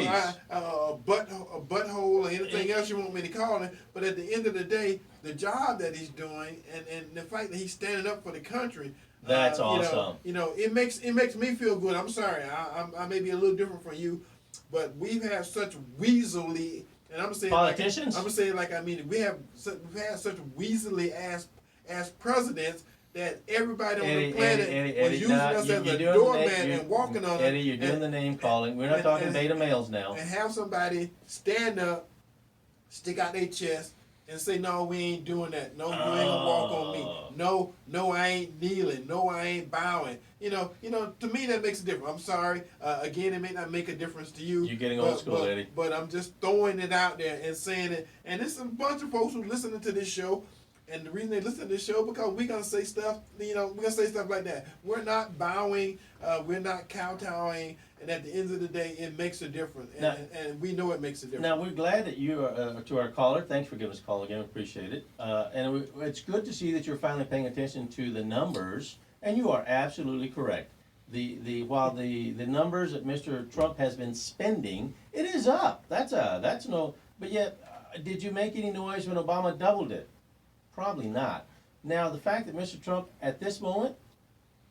A butthole or anything else you want me to call him. But at the end of the day, the job that he's doing and the fact that he's standing up for the country. That's awesome. It makes me feel good. I'm sorry. I may be a little different from you, but we've had such weaselly. And I'm saying politicians. We've had such weaselly ass presidents that everybody on the planet was using us as a doormat and walking on it. Eddie, you're doing the name calling. We're not talking beta males now. And have somebody stand up, stick out their chest, and say, "No, we ain't doing that. No, you ain't gonna walk on me. No, I ain't kneeling. No, I ain't bowing." To me that makes a difference. I'm sorry. Again, it may not make a difference to you. You're getting old school, Eddie. But I'm just throwing it out there and saying it. And there's a bunch of folks who listening to this show. And the reason they listen to this show because we're gonna say stuff. We're gonna say stuff like that. We're not bowing. We're not kowtowing. And at the end of the day, it makes a difference. And we know it makes a difference. Now we're glad that you are to our caller. Thanks for giving us a call again. We appreciate it. It's good to see that you're finally paying attention to the numbers. And you are absolutely correct. While the numbers that Mr. Trump has been spending, it is up. That's no. But yet, did you make any noise when Obama doubled it? Probably not. Now the fact that Mr. Trump at this moment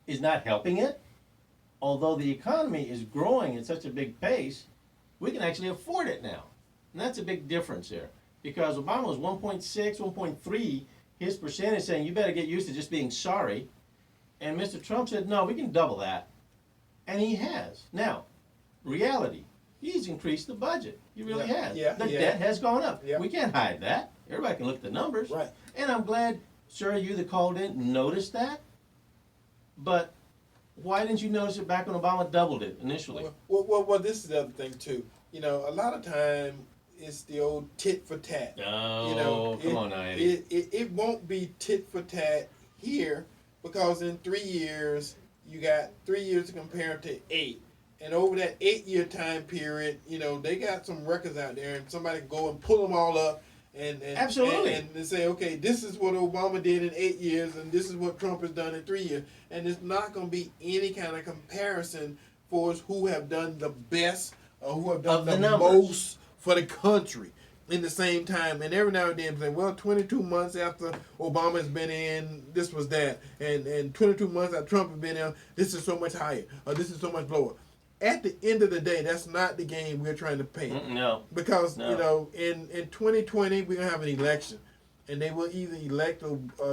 is not helping it, although the economy is growing at such a big pace, we can actually afford it now, and that's a big difference here. Because Obama was 1.6, 1.3, his percentage saying you better get used to just being sorry. And Mr. Trump said, no, we can double that. And he has. Now, reality, he's increased the budget. He really Yeah, has. yeah, The yeah. debt has gone up. Yeah. We can't hide that. Everybody can look at the numbers. Right. And I'm glad, sir, you that called in noticed that. But why didn't you notice it back when Obama doubled it initially? Well, this is the other thing too. You know, a lot of time it's the old tit for tat. Oh, You know, come on now, Eddie. it won't be tit for tat here because in 3 years you got 3 years to compare to 8, and over that 8-year time period, you know, they got some records out there, and somebody can go and pull them all up. And Absolutely. and say, okay, this is what Obama did in 8 years, and this is what Trump has done in 3 years, and it's not going to be any kind of comparison for us who have done the best or who have done Of the the numbers. most for the country in the same time. And every now and then say, well, 22 months after Obama has been in, this was that, and 22 months after Trump has been in, this is so much higher or this is so much lower. At the end of the day, that's not the game we're trying to play. No. Because, No. you know, in 2020, we're going to have an election. And they will either elect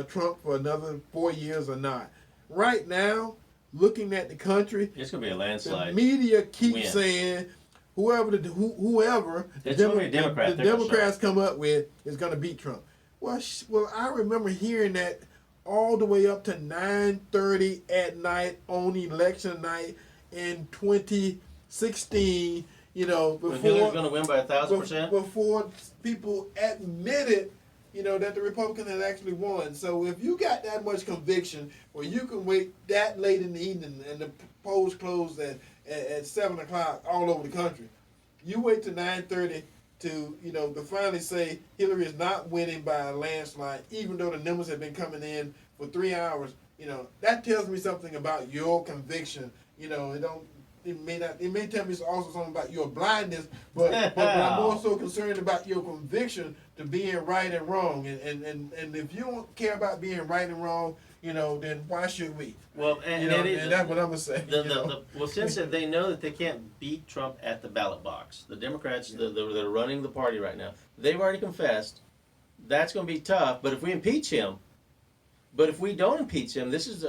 Trump for another 4 years or not. Right now, looking at the country, It's going to be a the landslide. media keeps Win. saying whoever the It's gonna be a Democrat, the they're for Democrats come up with is going to beat Trump. Well, I remember hearing that all the way up to 9:30 at night on election night in 2016. You know, When Hillary's before going to win by 1,000%. before people admitted, you know, that the Republican had actually won. So if you got that much conviction, where you can wait that late in the evening and the polls close at 7 o'clock all over the country, you wait till 9:30 to, you know, to finally say Hillary is not winning by a landslide, even though the numbers have been coming in for 3 hours. You know, that tells me something about your conviction. You know, it may tell me also something about your blindness, but I'm more so concerned about your conviction to being right and wrong. And if you don't care about being right and wrong, you know, then why should we? Well, and, You know, Eddie, and that's what I'm gonna say. well, since they know that they can't beat Trump at the ballot box, the Democrats that are running the party right now, they've already confessed that's going to be tough. But if we impeach him, but if we don't impeach him, this is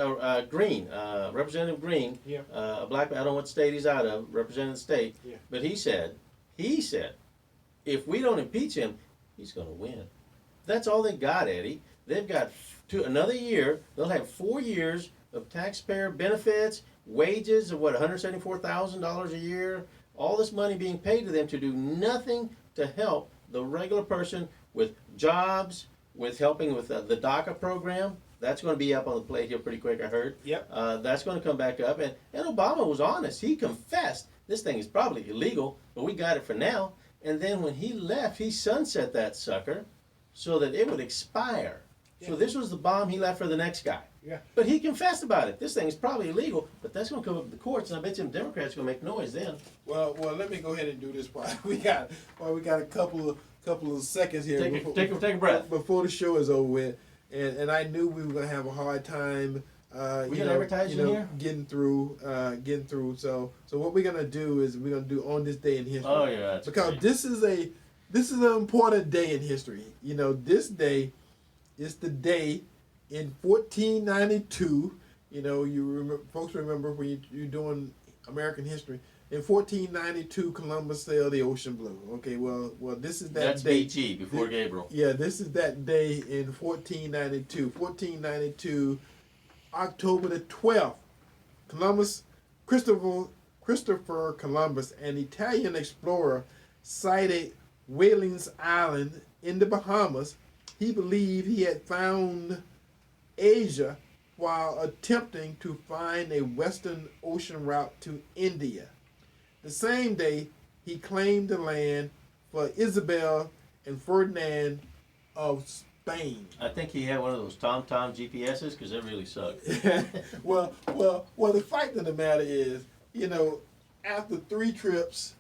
Green, Representative Green, Yeah. a black man. I don't know what state he's out of, representing the state. Yeah. But he said, if we don't impeach him, he's going to win. That's all they got, Eddie. They've got another year. They'll have 4 years of taxpayer benefits, wages of $174,000 a year. All this money being paid to them to do nothing to help the regular person with jobs, with helping with the DACA program. That's going to be up on the plate here pretty quick, I heard. Yep. That's going to come back up. And Obama was honest. He confessed this thing is probably illegal, but we got it for now. And then when he left, he sunset that sucker so that it would expire. Yeah. So this was the bomb he left for the next guy. Yeah. But he confessed about it. This thing is probably illegal, but that's going to come up to the courts, and I bet you the Democrats are going to make noise then. Well, let me go ahead and do this while we got a couple of seconds here. Take a breath. Before the show is over with. And I knew we were gonna have a hard time. We got advertising here? Getting through. So what we're gonna do is we're gonna do on this day in history. Oh yeah, that's because great. this is an important day in history. You know, this day is the day in 1492. You know, folks remember when you're doing American history. In 1492, Columbus sailed the ocean blue. Okay, well, this is that That's day. BG before Gabriel. Yeah, this is that day in 1492. 1492, October the 12th, Christopher Columbus, an Italian explorer, sighted Whaling's Island in the Bahamas. He believed he had found Asia while attempting to find a Western Ocean route to India. The same day, he claimed the land for Isabel and Ferdinand of Spain. I think he had one of those TomTom GPSs because it really sucked. well, the fact of the matter is, you know, after 3 trips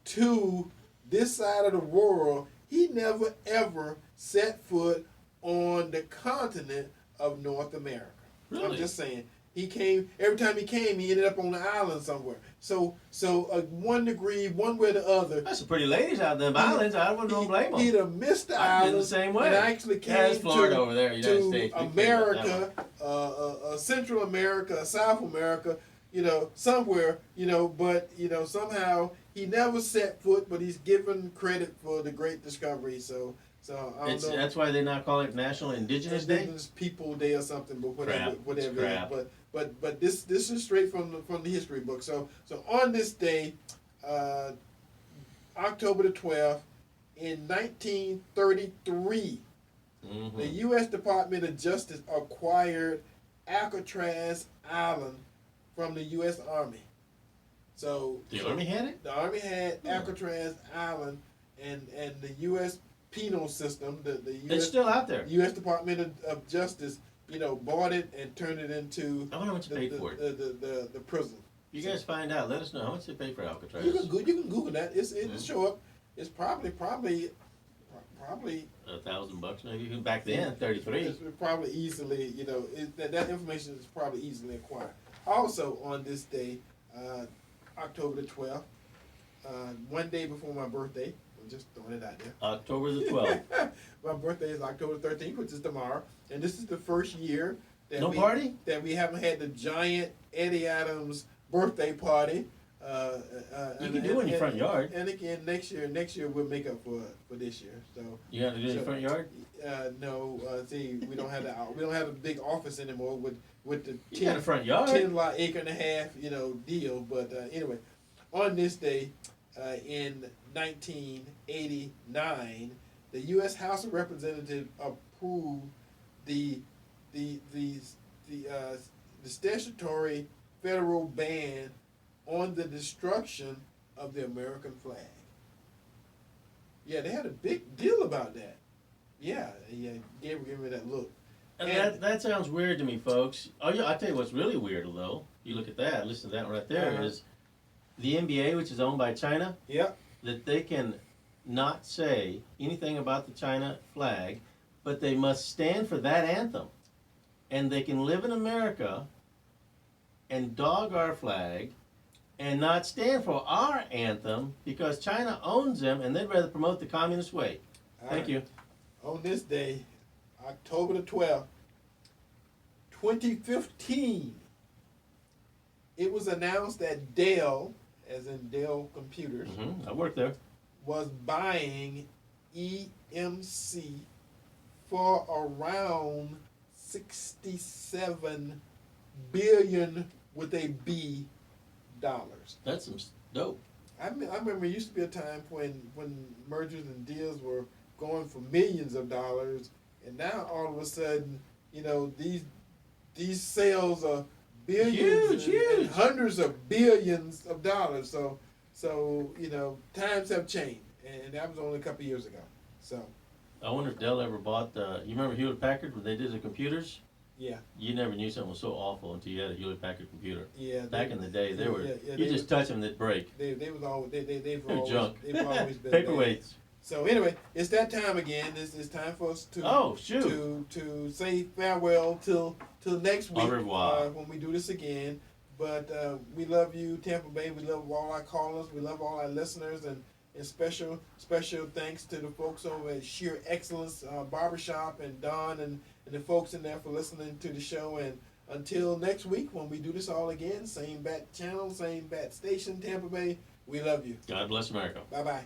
to this side of the world, he never ever set foot on the continent of North America. Really? I'm just saying. He came, every time he came, he ended up on the island somewhere. So 1 degree, one way or the other. That's some pretty ladies out there in the islands. I wouldn't blame them. He'd have missed the I've been island. the same way. And actually came That's Florida to, over there, United to States. We came up that America, Central America, South America, somewhere, but somehow he never set foot, but he's given credit for the great discovery. So I don't know. That's why they now call it National Indigenous Day. Indigenous People Day or something, but Crap. whatever. It's it is. crap. But this is straight from the history book. So on this day, October the 12th, in 1933, the U.S. Department of Justice acquired Alcatraz Island from the U.S. Army. So The Army had it? The Army had Alcatraz Island, and the U.S. penal system, the It's U.S. still out there. U.S. Department of Justice, bought it and turned it into I wonder how much they paid for it. the prison. You guys find out. Let us know how much they pay for Alcatraz. You can Google that. It'll show up. It's probably $1,000 maybe. Even back then, 33. It's probably easily that information is probably easily acquired. Also on this day, October the 12th, one day before my birthday. I'm just throwing it out there. October the 12th. My birthday is October 13th, which is tomorrow, and this is the first year that party? that we haven't had the giant Eddie Adams birthday party. You can do it in your front yard. And again, next year we'll make up for this year. So You have to do it in your front yard? no, see, we don't have a big office anymore with the You got a front yard. 10 lot acre and a half deal. But anyway, on this day in 1989, the U.S. House of Representatives approved the statutory federal ban on the destruction of the American flag. Yeah, they had a big deal about that. Yeah, Gabriel gave me that look. And that sounds weird to me, folks. Oh yeah, I'll tell you what's really weird though. You look at that, listen to that one right there, is the NBA, which is owned by China. Yep. That they can not say anything about the China flag, but they must stand for that anthem. And they can live in America and dog our flag and not stand for our anthem because China owns them and they'd rather promote the communist way. Thank you. On this day, October the 12th, 2015, it was announced that Dell, as in Dell Computers, I worked there. was buying EMC for around 67 billion with a B dollars. That's some dope. I remember it used to be a time when mergers and deals were going for millions of dollars, and now all of a sudden, these sales are billions and hundreds of billions of dollars. So times have changed, and that was only a couple of years ago. So I wonder if Dell ever bought you remember Hewlett Packard when they did the computers? yeah. You never knew something was so awful until you had a Hewlett Packard computer. Yeah. Back in the day, they were, you just touch them, they'd break. They've always They're always junk. they've always been Paperweights. So anyway, it's that time again. It's time for us to to say farewell till next week. Au revoir. When we do this again. But we love you, Tampa Bay. We love all our callers. We love all our listeners, and special thanks to the folks over at Sheer Excellence Barbershop and Don and the folks in there for listening to the show. And until next week when we do this all again, same bat channel, same bat station, Tampa Bay. We love you. God bless America. Bye bye.